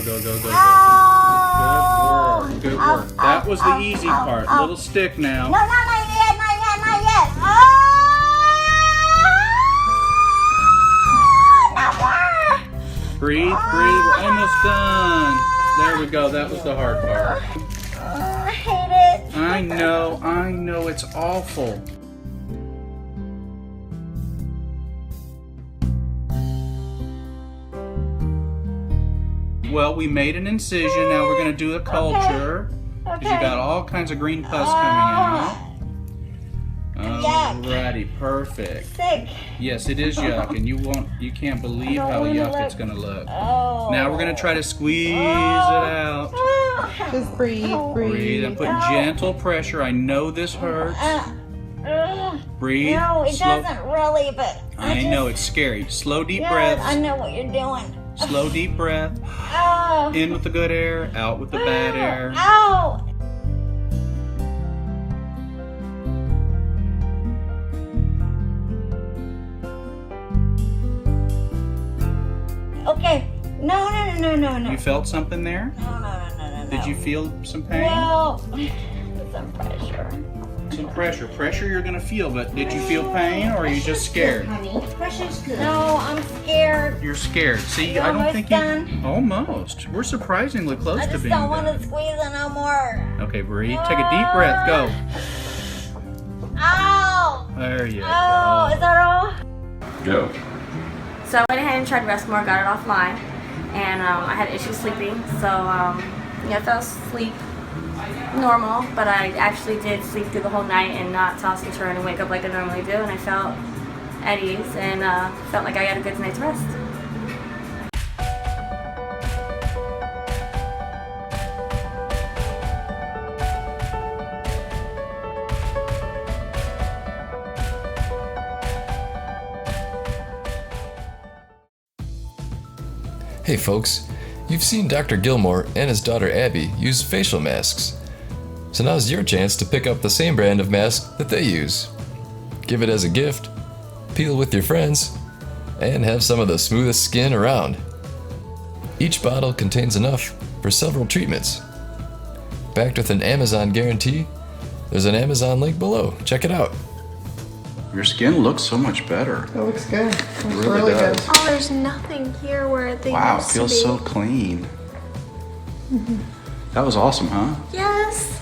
go, go, go, go, go. Oh. Good work, good work. That was the easy part. Little stick now. No, not yet, not yet, not yet. Oh, not more. Breathe, breathe. Almost done. There we go. That was the hard part. I hate it. I know. It's awful. Well, we made an incision. Now we're going to do a culture. Because you got all kinds of green pus coming out. Alrighty, perfect. Sick. Yes, it is yuck, and you can't believe how yuck it's going to look. Oh. Now we're going to try to squeeze it out. Just breathe, Breathe and put gentle pressure. I know this hurts. Breathe. No, it slow. doesn't really, but I know it's scary. Slow, deep yes, breaths. I know what you're doing. Slow, deep breath. Oh. In with the good air, out with the bad air. Ow. Okay. No. You felt something there? No. Did you feel some pain? No. Some pressure. Some pressure. Pressure you're gonna feel, but did you feel pain or are you just scared? Pressure's good. No, I'm scared. You're scared. See, You're I don't almost think done. you. Almost. We're surprisingly close I to just being don't want done. to squeeze it no more. Okay, breathe. Take a deep breath. Go. Ow. There you Oh, is that all? go. So I went ahead and tried Restmore, got it offline, and I had issues sleeping, so I fell asleep normal, but I actually did sleep through the whole night and not toss and turn and wake up like I normally do, and I felt at ease and felt like I got a good night's rest. Hey folks, you've seen Dr. Gilmore and his daughter Abby use facial masks. So now's your chance to pick up the same brand of mask that they use. Give it as a gift, peel with your friends, and have some of the smoothest skin around. Each bottle contains enough for several treatments. Backed with an Amazon guarantee, there's an Amazon link below. Check it out. Your skin looks so much better. It looks good. It looks really does. good. Oh, there's nothing here where they Wow, it used to feels be. so clean. That was awesome, huh? Yes.